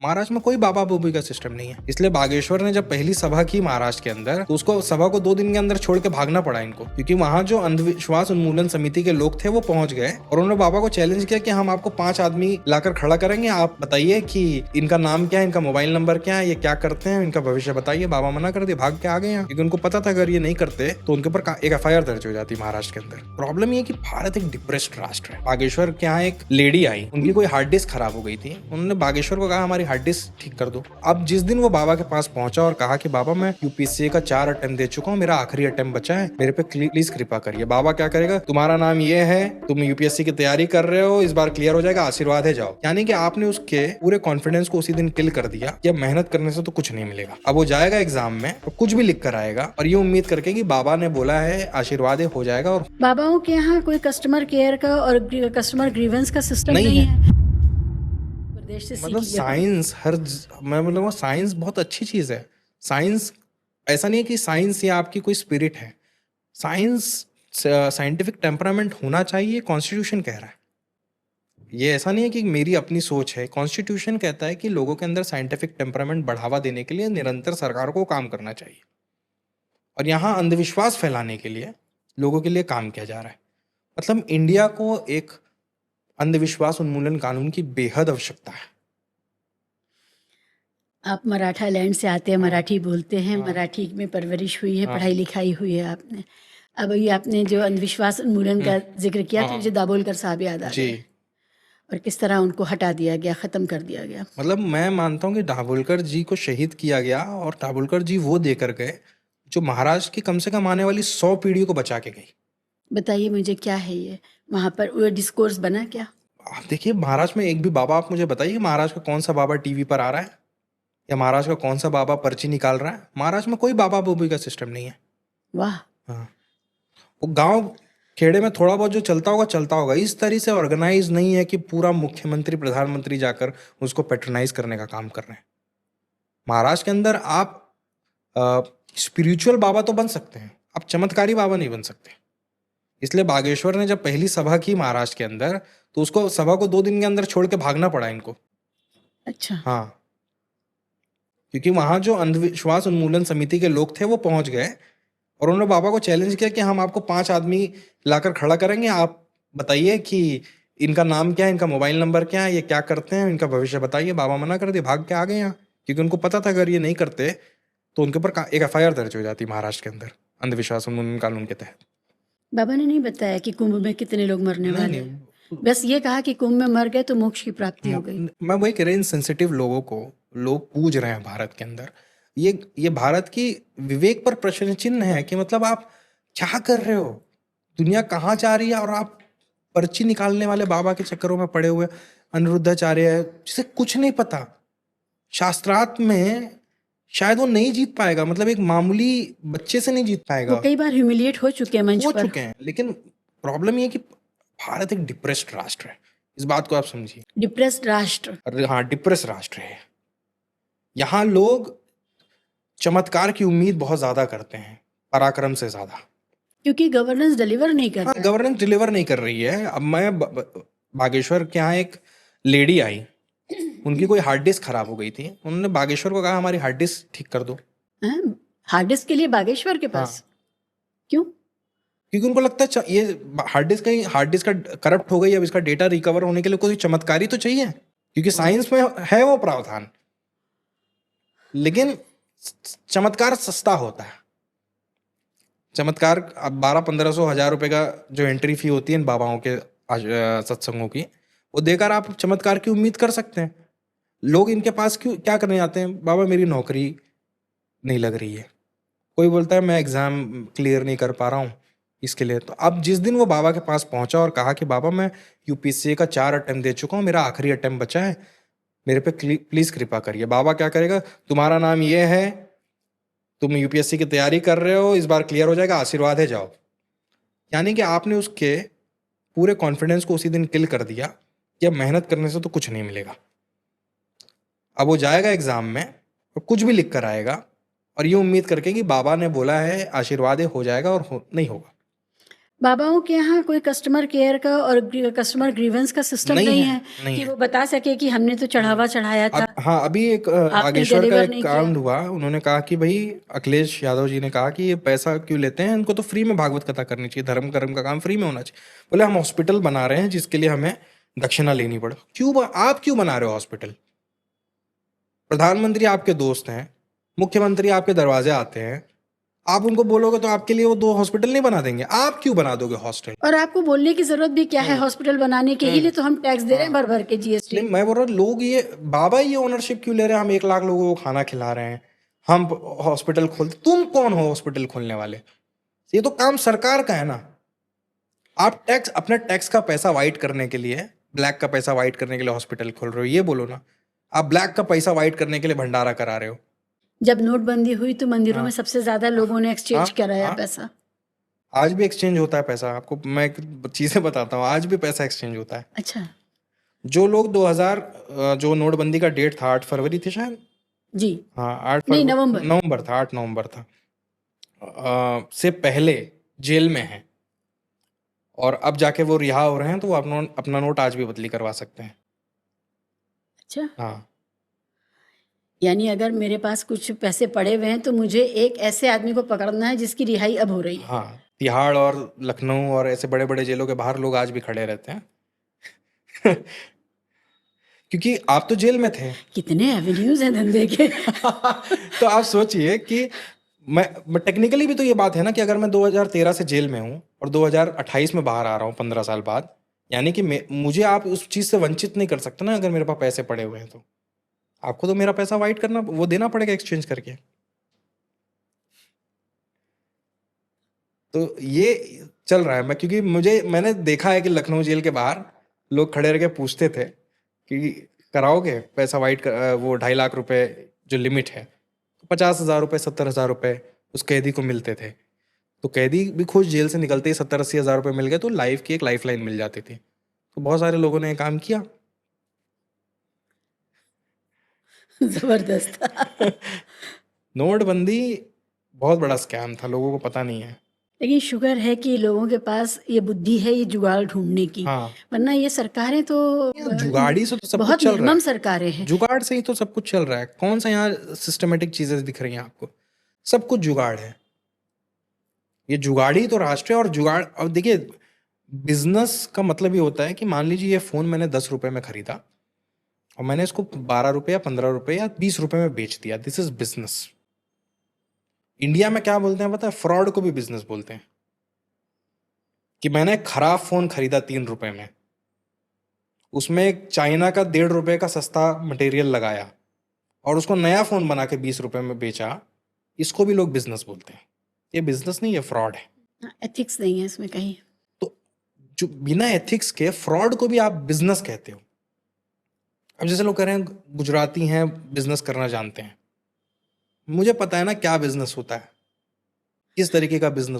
महाराष्ट्र में कोई बाबा बूबी का सिस्टम नहीं है। इसलिए बागेश्वर ने जब पहली सभा की महाराष्ट्र के अंदर, तो उसको सभा को 2 दिन के अंदर छोड़ के भागना पड़ा इनको, क्योंकि वहां जो अंधविश्वास उन्मूलन समिति के लोग थे वो पहुंच गए और उन्होंने बाबा को चैलेंज किया कि हम आपको 5 आदमी लाकर खड़ा करेंगे, आप बताइए कि इनका नाम क्या है, इनका मोबाइल नंबर क्या है, ये क्या करते हैं, इनका भविष्य बताइए। बाबा मना कर दिए, भाग के आ गए यहाँ, क्योंकि उनको पता था अगर ये नहीं करते तो उनके ऊपर एक FIR दर्ज हो जाती महाराष्ट्र के अंदर। प्रॉब्लम ये कि भारत एक डिप्रेस्ड राष्ट्र है। बागेश्वर के यहाँ एक लेडी आई, उनकी कोई हार्ड डिस्क खराब हो गई थी, उन्होंने बागेश्वर को कहा हमारी हार्ड डिस्क ठीक कर दो। अब जिस दिन वो बाबा के पास पहुंचा और कहा कि बाबा मैं UPSC का 4 अटेम्प्ट दे चुका हूँ, मेरा आखिरी अटेम्प्ट बचा है, मेरे पे प्लीज कृपा करिए। बाबा क्या करेगा, तुम्हारा नाम ये है, तुम UPSC की तैयारी कर रहे हो, इस बार क्लियर हो जाएगा, आशीर्वाद है, जाओ। यानी कि आपने उसके पूरे कॉन्फिडेंस को उसी दिन किल कर दिया कि अब मेहनत करने से तो कुछ नहीं मिलेगा। अब वो जाएगा एग्जाम में तो कुछ भी लिख कर आएगा और ये उम्मीद करके कि बाबा ने बोला है आशीर्वाद है, हो जाएगा। और बाबाओं के यहाँ कोई कस्टमर केयर का और कस्टमर ग्रीवेंस का सिस्टम नहीं है। प्रदेश से मतलब साइंस मैं बोलूँगा साइंस बहुत अच्छी चीज़ है। साइंस ऐसा नहीं है कि साइंस या आपकी कोई स्पिरिट है। साइंस साइंटिफिक टेम्परामेंट होना चाहिए, कॉन्स्टिट्यूशन कह रहा है। ये ऐसा नहीं है कि मेरी अपनी सोच है, कॉन्स्टिट्यूशन कहता है कि लोगों के अंदर साइंटिफिक टेम्परामेंट बढ़ावा देने के लिए निरंतर सरकार को काम करना चाहिए, और यहाँ अंधविश्वास फैलाने के लिए लोगों के लिए काम किया जा रहा है। मतलब इंडिया को एक अंधविश्वास उन्मूलन कानून की बेहद आवश्यकता है। आप मराठा लैंड से आते हैं, मराठी बोलते हैं, मराठी में परवरिश हुई है, पढ़ाई लिखाई हुई है आपने। अब ये आपने जो अंधविश्वास उन्मूलन का जिक्र किया तो मुझे दाभोलकर साहब याद आ गए, और किस तरह उनको हटा दिया गया, ख़त्म कर दिया गया। मतलब मैं मानता हूँ कि दाभोलकर जी को शहीद किया गया, और दाभोलकर जी वो देकर गए जो महाराष्ट्र की कम से कम आने वाली 100 पीढ़ियों को बचा के गई। बताइए मुझे क्या है ये, वहाँ पर वो डिस्कोर्स बना क्या? आप देखिए महाराष्ट्र में एक भी बाबा, आप मुझे बताइए महाराष्ट्र का कौन सा बाबा टीवी पर आ रहा है, या महाराष्ट्र का कौन सा बाबा पर्ची निकाल रहा है। महाराष्ट्र में कोई बाबा बूबी का सिस्टम नहीं है। वाह। हाँ, वो गांव खेड़े में थोड़ा बहुत जो चलता होगा, इस तरह से ऑर्गेनाइज नहीं है कि पूरा मुख्यमंत्री प्रधानमंत्री जाकर उसको पेट्रोनाइज करने का काम कर रहे हैं। महाराष्ट्र के अंदर आप स्पिरिचुअल बाबा तो बन सकते हैं, आप चमत्कारी बाबा नहीं बन सकते। इसलिए बागेश्वर ने जब पहली सभा की महाराष्ट्र के अंदर, तो उसको सभा को 2 दिन के अंदर छोड़ के भागना पड़ा इनको। अच्छा। हाँ, क्योंकि वहां जो अंधविश्वास उन्मूलन समिति के लोग थे वो पहुंच गए और उन्होंने बाबा को चैलेंज किया कि हम आपको 5 आदमी लाकर खड़ा करेंगे, आप बताइए कि इनका नाम क्या है, इनका मोबाइल नंबर क्या है, ये क्या करते हैं, इनका भविष्य बताइए। बाबा मना कर दिए, भाग के आ गए यहाँ, क्योंकि उनको पता था अगर ये नहीं करते तो उनके ऊपर एक FIR दर्ज हो जाती महाराष्ट्र के अंदर अंधविश्वास उन्मूलन कानून के तहत। बाबा ने नहीं बताया कि कुंभ में कितने लोग मरने वाले हैं, बस ये कहा कि कुंभ में मर गए तो मोक्ष की प्राप्ति हो गई। मैं वही कह रहा हूं, इन सेंसिटिव लोगों को लोग पूज रहे हैं भारत के अंदर। ये भारत की विवेक पर प्रश्न चिन्ह है कि मतलब आप क्या कर रहे हो, दुनिया कहाँ जा रही है, और आप पर्ची निकालने वाले बाबा के चक्करों में पड़े हुए अनिरुद्धाचार्य है जिसे कुछ नहीं पता। शास्त्रार्थ में शायद वो नहीं जीत पाएगा, मतलब एक मामूली बच्चे से नहीं जीत पाएगा। वो कई बार ह्यूमिलिएट हो चुके हैं मंच पर। चुके हैं, लेकिन प्रॉब्लम ये कि भारत एक डिप्रेस्ड राष्ट्र है, इस बात को आप समझिए। डिप्रेस्ड राष्ट्र? हाँ, डिप्रेस्ड राष्ट्र है। यहाँ लोग चमत्कार की उम्मीद बहुत ज्यादा करते हैं, पराक्रम से ज्यादा, क्योंकि गवर्नेंस डिलीवर नहीं कर रहा है। गवर्नेंस डिलीवर नहीं कर रही है। अब मैं बागेश्वर के यहाँ एक लेडी आई, उनकी कोई हार्ड डिस्क खराब हो गई थी, उन्होंने बागेश्वर को कहा हमारी हार्ड डिस्क ठीक कर दो। हार्ड डिस्क के लिए बागेश्वर के पास? क्यों? क्योंकि उनको लगता है ये हार्ड डिस्क का करप्ट हो गई, अब इसका डेटा रिकवर होने के लिए कोई चमत्कारी तो चाहिए, क्योंकि साइंस में है वो प्रावधान। लेकिन चमत्कार सस्ता होता है। चमत्कार अब 1200-1500-1000 रुपए का जो एंट्री फी होती है इन बाबाओं के सत्संगों की, वो देकर आप चमत्कार की उम्मीद कर सकते हैं। लोग इनके पास क्यों क्या करने आते हैं, बाबा मेरी नौकरी नहीं लग रही है, कोई बोलता है मैं एग्जाम क्लियर नहीं कर पा रहा हूँ इसके लिए। तो अब जिस दिन वो बाबा के पास पहुंचा और कहा कि बाबा मैं UPSC का 4 अटेम्प्ट दे चुका हूँ, मेरा आखिरी अटेम्प्ट बचा है, मेरे पे प्लीज कृपा करिए। बाबा क्या करेगा, तुम्हारा नाम ये है, तुम UPSC की तैयारी कर रहे हो, इस बार क्लियर हो जाएगा, आशीर्वाद है, जाओ। यानी कि आपने उसके पूरे कॉन्फिडेंस को उसी दिन किल कर दिया कि अब मेहनत करने से तो कुछ नहीं मिलेगा। अब वो जाएगा एग्जाम में और कुछ भी लिख कर आएगा और ये उम्मीद करके कि बाबा ने बोला है आशीर्वाद है, हो जाएगा, और नहीं होगा। बाबाओं के यहाँ कोई कस्टमर केयर का और कस्टमर ग्रीवेंस का सिस्टम नहीं है नहीं कि है। वो बता सके कि हमने तो चढ़ावा चढ़ाया था, हाँ, अभी एक आपने बागेश्वर का डिलीवर एक नहीं कांड किया। हुआ। उन्होंने कहा कि भाई अखिलेश यादव जी ने कहा कि ये पैसा क्यों लेते हैं, इनको तो फ्री में भागवत कथा करनी चाहिए, धर्म कर्म का काम फ्री में होना चाहिए। बोले हम हॉस्पिटल बना रहे हैं जिसके लिए हमें दक्षिणा लेनी पड़े। आप क्यों बना रहे हो हॉस्पिटल? प्रधानमंत्री आपके दोस्त हैं, मुख्यमंत्री आपके दरवाजे आते हैं, आप उनको बोलोगे तो आपके लिए वो 2 हॉस्पिटल नहीं बना देंगे। आप क्यों बना दोगे हॉस्टल? और आपको बोलने की जरूरत भी क्या है, हॉस्पिटल बनाने के ही लिए तो हम टैक्स दे रहे हैं भर भर के जीएसटी। नहीं, मैं बोल रहा हूँ लोग ये बाबा ये ओनरशिप क्यों ले रहे हैं? हम 1 लाख लोगों को खाना खिला रहे हैं, हम हॉस्पिटल खोलते, तुम कौन हो हॉस्पिटल खोलने वाले? ये तो काम सरकार का है ना। आप टैक्स, अपने टैक्स का पैसा वाइट करने के लिए, ब्लैक का पैसा वाइट करने के लिए हॉस्पिटल खोल रहे हो, ये बोलो ना। आप ब्लैक का पैसा वाइट करने के लिए भंडारा करा रहे हो। जब नोटबंदी हुई तो मंदिरों में सबसे ज्यादा लोगों ने एक्सचेंज कराया हाँ। पैसा। आज भी एक्सचेंज होता है पैसा। आपको मैं एक चीजें बताता हूँ, आज भी पैसा एक्सचेंज होता है। अच्छा जो लोग 2000 जो नोटबंदी का डेट था 8 फरवरी थी शायद, जी, हाँ 8 नहीं फरवरी नवंबर था, 8 नवंबर था, से पहले जेल में है और अब जाके वो रिहा हो रहे हैं, तो वो अपना नोट आज भी बदली करवा सकते हैं। अच्छा, हाँ, यानी अगर मेरे पास कुछ पैसे पड़े हुए हैं तो मुझे एक ऐसे आदमी को पकड़ना है जिसकी रिहाई अब हो रही है। हाँ, तिहाड़ और लखनऊ और ऐसे बड़े बड़े जेलों के बाहर लोग आज भी खड़े रहते हैं क्योंकि आप तो जेल में थे। कितने एवेन्यूज हैं धंधे के। तो आप सोचिए कि मैं टेक्निकली भी तो ये बात है ना कि अगर मैं 2013 से जेल में हूँ और 2028 में बाहर आ रहा हूँ 15 साल बाद, यानी कि मुझे आप उस चीज़ से वंचित नहीं कर सकते ना। अगर मेरे पास पैसे पड़े हुए हैं तो आपको तो मेरा पैसा वाइट करना, वो देना पड़ेगा एक्सचेंज करके। तो ये चल रहा है। क्योंकि मैंने देखा है कि लखनऊ जेल के बाहर लोग खड़े रह के पूछते थे कि कराओगे पैसा वाइट वो 2.5 लाख रुपए जो लिमिट है, 50,000 रुपये 70,000 रुपये उस कैदी को मिलते थे। तो कैदी भी खुश, जेल से निकलते ही 70-80 हज़ार रुपये मिल गए तो लाइफ की एक लाइफ लाइन मिल जाती थी। तो बहुत सारे लोगों ने ये काम किया। जबरदस्त। नोटबंदी बहुत बड़ा स्कैम था, लोगों को पता नहीं है। लेकिन शुक्र है कि लोगों के पास ये बुद्धि है ये जुगाड़ ढूंढने की, हाँ, वरना ये सरकारें तो जुगाड़ी से तो सब कुछ बहुत चल रहा निर्मम है। सरकारें हैं। जुगाड़ से ही तो सब कुछ चल रहा है। कौन सा यहाँ सिस्टमेटिक चीजें दिख रही हैं आपको? सब कुछ जुगाड़ है। ये जुगाड़ी तो राष्ट्र है। और जुगाड़, अब देखिए बिजनेस का मतलब ये होता है कि मान लीजिए ये फोन मैंने 10 रुपए में खरीदा और मैंने इसको 12 रुपए या 15 रुपए या 20 रुपए में बेच दिया। This is business. इंडिया में क्या बोलते हैं पता है? फ्रॉड को भी बिजनेस बोलते हैं। कि मैंने खराब फोन खरीदा 3 रुपए में, उसमें एक चाइना का 1.5 रुपए का सस्ता मटेरियल लगाया और उसको नया फोन बना के 20 रुपए में बेचा, इसको भी लोग बिजनेस बोलते हैं। ये बिजनेस नहीं, ये फ्रॉड है। एथिक्स नहीं है इसमें कहीं। तो जो बिना एथिक्स के फ्रॉड को भी आप बिजनेस कहते हो। अब जैसे लोग कह रहे हैं गुजराती हैं, बिजनेस करना जानते हैं। मुझे पता है ना क्या बिजनेस होता है, किस तरीके का बिजनेस